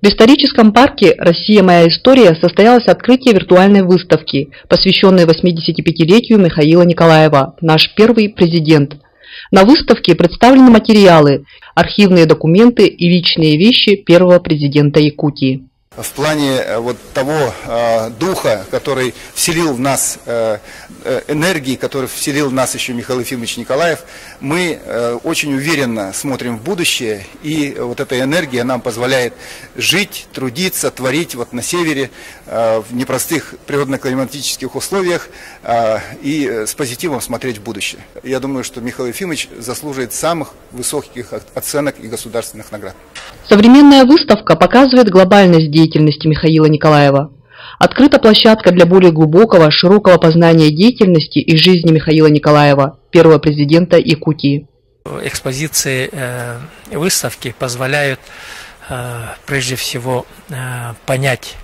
В историческом парке «Россия. Моя история» состоялось открытие виртуальной выставки, посвященной 85-летию Михаила Николаева, наш первый президент. На выставке представлены материалы, архивные документы и личные вещи первого президента Якутии. В плане вот того духа, который вселил в нас, энергии, который вселил в нас еще Михаил Ефимович Николаев, мы очень уверенно смотрим в будущее, и вот эта энергия нам позволяет жить, трудиться, творить вот на севере, в непростых природно-климатических условиях, и с позитивом смотреть в будущее. Я думаю, что Михаил Ефимович заслуживает самых высоких оценок и государственных наград. Современная выставка показывает глобальность деятельности Михаила Николаева. Открыта площадка для более глубокого, широкого познания деятельности и жизни Михаила Николаева, первого президента Якутии. Экспозиции выставки позволяют прежде всего понять,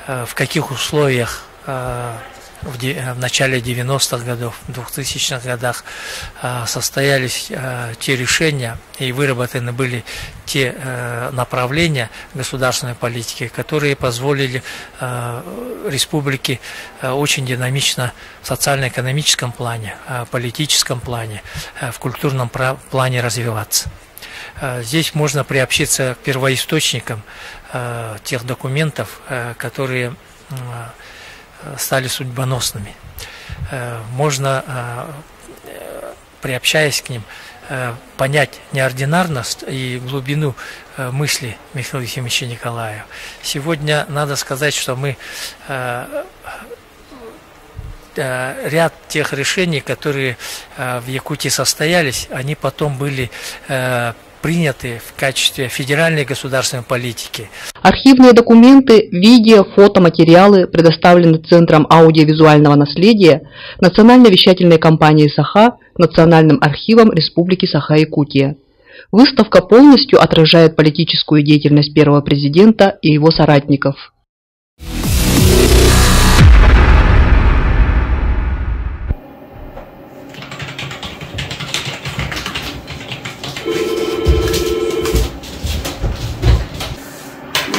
в каких условиях в начале 90-х годов, в 2000-х годах состоялись те решения и выработаны были те направления государственной политики, которые позволили республике очень динамично в социально-экономическом плане, политическом плане, в культурном плане развиваться. Здесь можно приобщиться к первоисточникам тех документов, которые стали судьбоносными. Можно, приобщаясь к ним, понять неординарность и глубину мысли Михаила Ефимовича Николаева. Сегодня надо сказать, что мы ряд тех решений, которые в Якутии состоялись, они потом были приняты в качестве федеральной государственной политики. Архивные документы, видео, фотоматериалы предоставлены Центром аудиовизуального наследия Национальной вещательной компании Саха, Национальным архивом Республики Саха-Якутия. Выставка полностью отражает политическую деятельность первого президента и его соратников.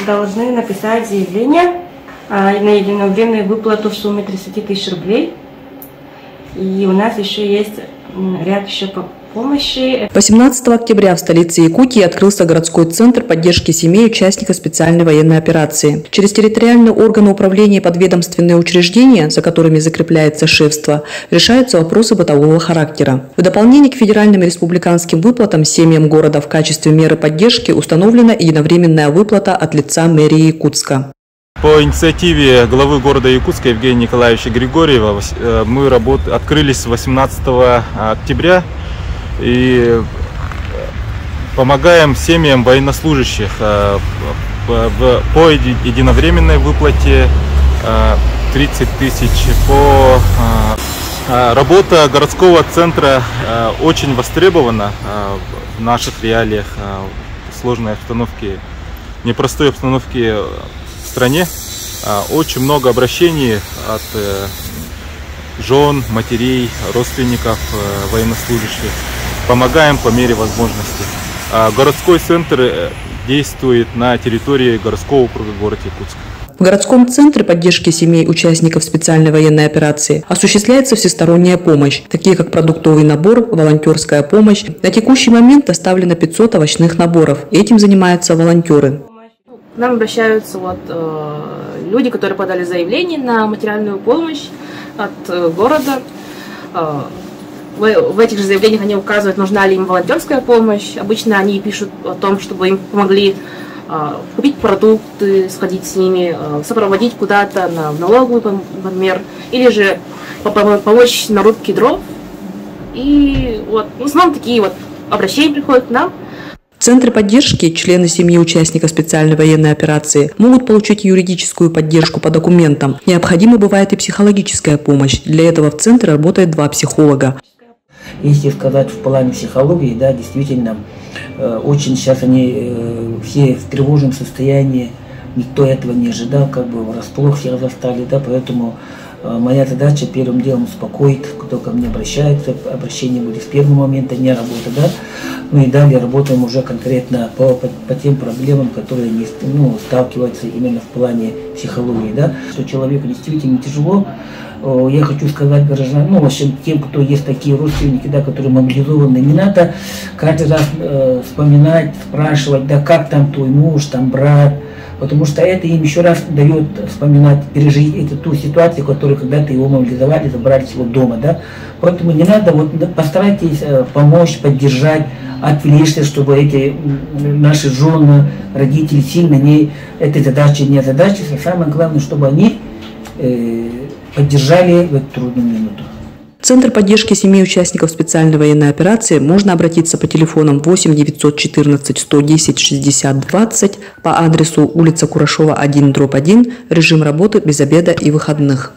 Должны написать заявление на единовременную выплату в сумме 30 тысяч рублей. И у нас еще есть ряд помощи. 18 октября в столице Якутии открылся городской центр поддержки семей участников специальной военной операции. Через территориальные органы управления и подведомственные учреждения, за которыми закрепляется шефство, решаются вопросы бытового характера. В дополнение к федеральным и республиканским выплатам семьям города в качестве меры поддержки установлена единовременная выплата от лица мэрии Якутска. По инициативе главы города Якутска Евгения Николаевича Григорьева мы открылись 18 октября и помогаем семьям военнослужащих по единовременной выплате 30 тысяч. Работа городского центра очень востребована в наших реалиях, в сложной обстановке, непростой обстановке в стране. Очень много обращений от жен, матерей, родственников военнослужащих. Помогаем по мере возможности. Городской центр действует на территории городского округа города Якутска. В городском центре поддержки семей участников специальной военной операции осуществляется всесторонняя помощь, такие как продуктовый набор, волонтерская помощь. На текущий момент доставлено 500 овощных наборов. Этим занимаются волонтеры. К нам обращаются люди, которые подали заявление на материальную помощь от города. В этих же заявлениях они указывают, нужна ли им волонтерская помощь. Обычно они пишут о том, чтобы им помогли купить продукты, сходить с ними, сопроводить куда-то в налоговую, например, или же помочь на рубке дров. И в основном такие обращения приходят к нам. В центре поддержки члены семьи участников специальной военной операции могут получить юридическую поддержку по документам. Необходима бывает и психологическая помощь. Для этого в центре работает 2 психолога. Если сказать в плане психологии, да, действительно, очень сейчас они все в тревожном состоянии, никто этого не ожидал, врасплох всех застали, да, поэтому Моя задача первым делом успокоить, кто ко мне обращается, обращение будет с первого момента, не работа, да. Ну и далее работаем уже конкретно по тем проблемам, которые они сталкиваются именно в плане психологии, да. Что человеку действительно тяжело. Я хочу сказать горожанам, в общем, тем, кто есть такие родственники, да, которые мобилизованы, не надо каждый раз вспоминать, спрашивать, да, как там твой муж, там брат, потому что это им еще раз дает вспоминать, пережить ту ситуацию, которую когда-то его мобилизовали, забрали с его дома, да. Поэтому не надо, постарайтесь помочь, поддержать, отвлечься, чтобы эти наши жены, родители сильно этой задачи не озадачились, а самое главное, чтобы они поддержали в эту трудную минуту. В Центр поддержки семей участников специальной военной операции можно обратиться по телефонам 8 914 110 60 20 по адресу улица Курашова 1/1, режим работы без обеда и выходных.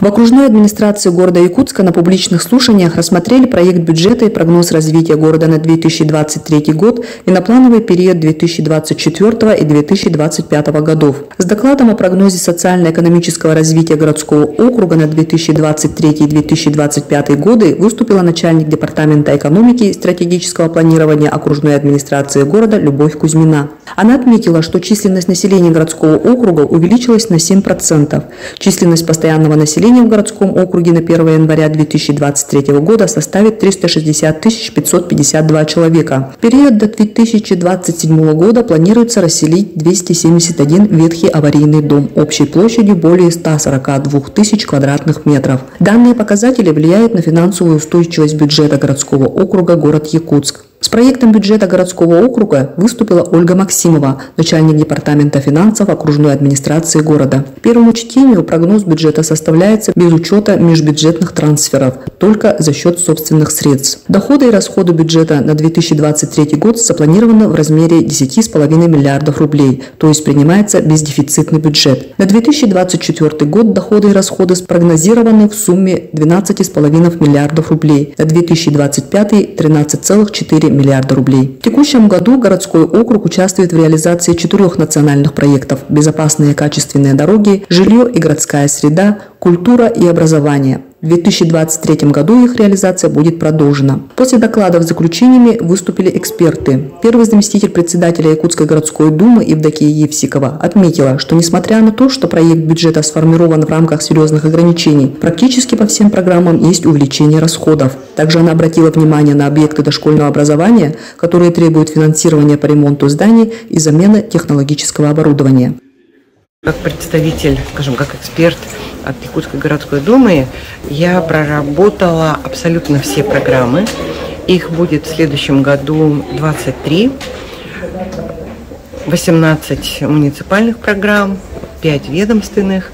В окружной администрации города Якутска на публичных слушаниях рассмотрели проект бюджета и прогноз развития города на 2023 год и на плановый период 2024 и 2025 годов. С докладом о прогнозе социально-экономического развития городского округа на 2023 и 2025 годы выступила начальник департамента экономики и стратегического планирования окружной администрации города Любовь Кузьмина. Она отметила, что численность населения городского округа увеличилась на 7%. Численность постоянного населения в городском округе на 1 января 2023 года составит 360 552 человека. В период до 2027 года планируется расселить 271 ветхий аварийный дом общей площадью более 142 тысяч квадратных метров. Данные показатели влияют на финансовую устойчивость бюджета городского округа город Якутск. С проектом бюджета городского округа выступила Ольга Максимова, начальник департамента финансов окружной администрации города. К первому чтению прогноз бюджета составляется без учета межбюджетных трансферов, только за счет собственных средств. Доходы и расходы бюджета на 2023 год запланированы в размере 10,5 миллиардов рублей, то есть принимается бездефицитный бюджет. На 2024 год доходы и расходы спрогнозированы в сумме 12,5 миллиардов рублей, на 2025 – 13,4 миллиарда рублей. В текущем году городской округ участвует в реализации 4 национальных проектов: безопасные и качественные дороги, жилье и городская среда, культура и образование. В 2023 году их реализация будет продолжена. После докладов с заключениями выступили эксперты. Первый заместитель председателя Якутской городской думы Евдокия Евсикова отметила, что несмотря на то, что проект бюджета сформирован в рамках серьезных ограничений, практически по всем программам есть увеличение расходов. Также она обратила внимание на объекты дошкольного образования, которые требуют финансирования по ремонту зданий и замены технологического оборудования. Как представитель, скажем, как эксперт от Якутской городской думы, я проработала абсолютно все программы. Их будет в следующем году 23, 18 муниципальных программ, 5 ведомственных.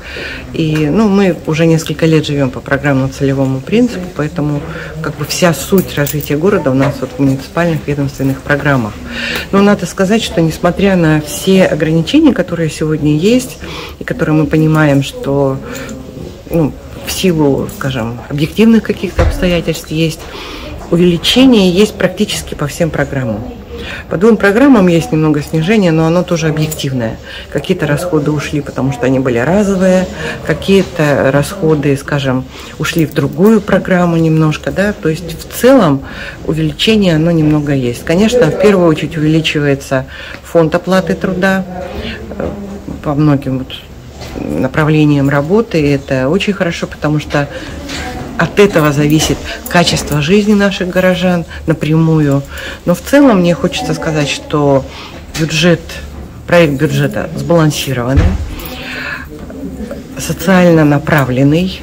И мы уже несколько лет живем по программно-целевому принципу, поэтому вся суть развития города у нас в муниципальных ведомственных программах. Но надо сказать, что несмотря на все ограничения, которые сегодня есть, и которые мы понимаем, что в силу, скажем, объективных каких-то обстоятельств есть, увеличение есть практически по всем программам. По 2 программам есть немного снижения, но оно тоже объективное. Какие-то расходы ушли, потому что они были разовые, какие-то расходы, скажем, ушли в другую программу немножко, да, то есть в целом увеличение оно немного есть. Конечно, в первую очередь увеличивается фонд оплаты труда по многим направлениям работы, и это очень хорошо, потому что от этого зависит качество жизни наших горожан напрямую. Но в целом мне хочется сказать, что проект бюджета сбалансированный, социально направленный.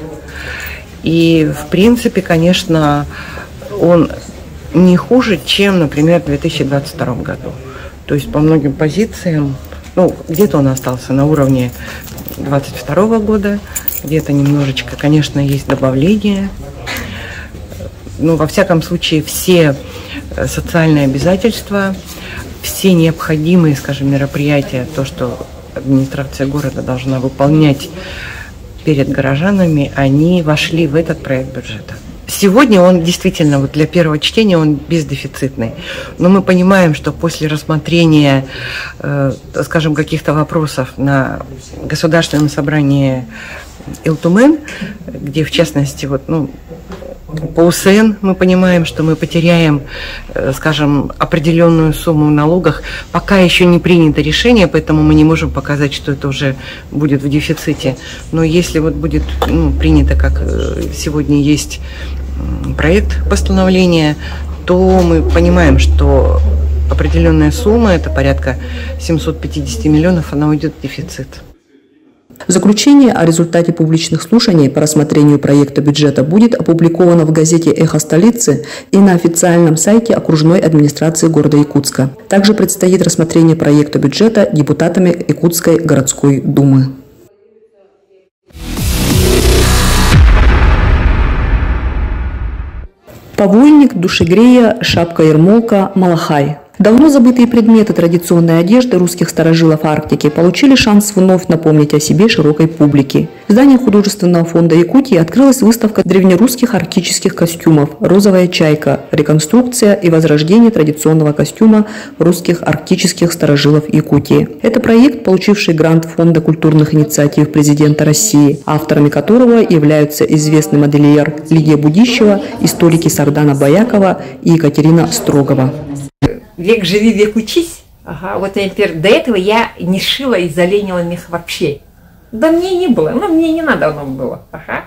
И, в принципе, конечно, он не хуже, чем, например, в 2022 году. То есть по многим позициям, где-то он остался на уровне 2022 года, где-то немножечко, конечно, есть добавление. Во всяком случае, все социальные обязательства, все необходимые, скажем, мероприятия, то, что администрация города должна выполнять перед горожанами, они вошли в этот проект бюджета. сегодня он действительно вот для первого чтения он бездефицитный. Но мы понимаем, что после рассмотрения, скажем, каких-то вопросов на Государственном собрании Илтумен, где в частности вот, по УСН мы понимаем, что мы потеряем, скажем, определенную сумму в налогах. Пока еще не принято решение, поэтому мы не можем показать, что это уже будет в дефиците. Но если вот будет принято, как сегодня есть проект постановления, то мы понимаем, что определенная сумма, это порядка 750 миллионов, она уйдет в дефицит. Заключение о результате публичных слушаний по рассмотрению проекта бюджета будет опубликовано в газете «Эхо столицы» и на официальном сайте окружной администрации города Якутска. Также предстоит рассмотрение проекта бюджета депутатами Якутской городской думы. Повольник, душегрея, шапка-ермолка, малахай. Давно забытые предметы традиционной одежды русских старожилов Арктики получили шанс вновь напомнить о себе широкой публике. В здании художественного фонда Якутии открылась выставка древнерусских арктических костюмов «Розовая чайка. Реконструкция и возрождение традиционного костюма русских арктических старожилов Якутии». Это проект, получивший грант Фонда культурных инициатив президента России, авторами которого являются известный модельер Лидия Будищева, историки Сардана Баякова и Екатерина Строгова. Век живи, век учись. Ага, вот, например, до этого я не шила из оленевого меха вообще. Да мне не было, мне не надо оно было. Ага.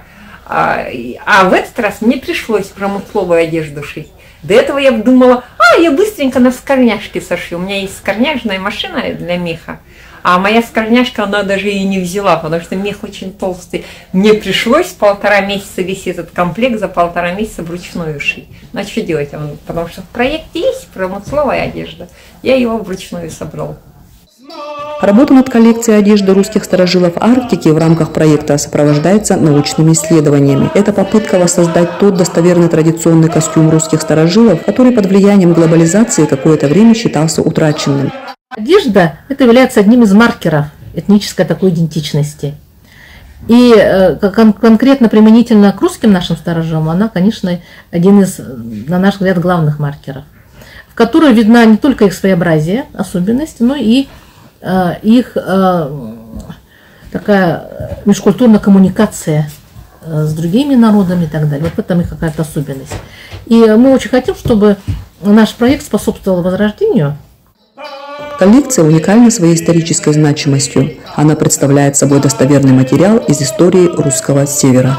А в этот раз мне пришлось промысловую одежду шить. До этого я думала, я быстренько на скорняшке сошью. У меня есть скорняжная машина для меха. А моя скорняшка, она даже и не взяла, потому что мех очень толстый. Мне пришлось 1,5 месяца весь этот комплект за 1,5 месяца вручную шить. Ну а что делать? Потому что в проекте есть промысловая одежда. Я его вручную собрала. Работа над коллекцией одежды русских старожилов Арктики в рамках проекта сопровождается научными исследованиями. Это попытка воссоздать тот достоверный традиционный костюм русских старожилов, который под влиянием глобализации какое-то время считался утраченным. Одежда – это является одним из маркеров этнической такой идентичности. И конкретно применительно к русским нашим старожилам, она, конечно, один из, на наш взгляд, главных маркеров, в которой видна не только их своеобразие, особенность, но и их такая межкультурная коммуникация с другими народами и так далее. Вот в этом их какая-то особенность. И мы очень хотим, чтобы наш проект способствовал возрождению. Коллекция уникальна своей исторической значимостью. Она представляет собой достоверный материал из истории русского севера.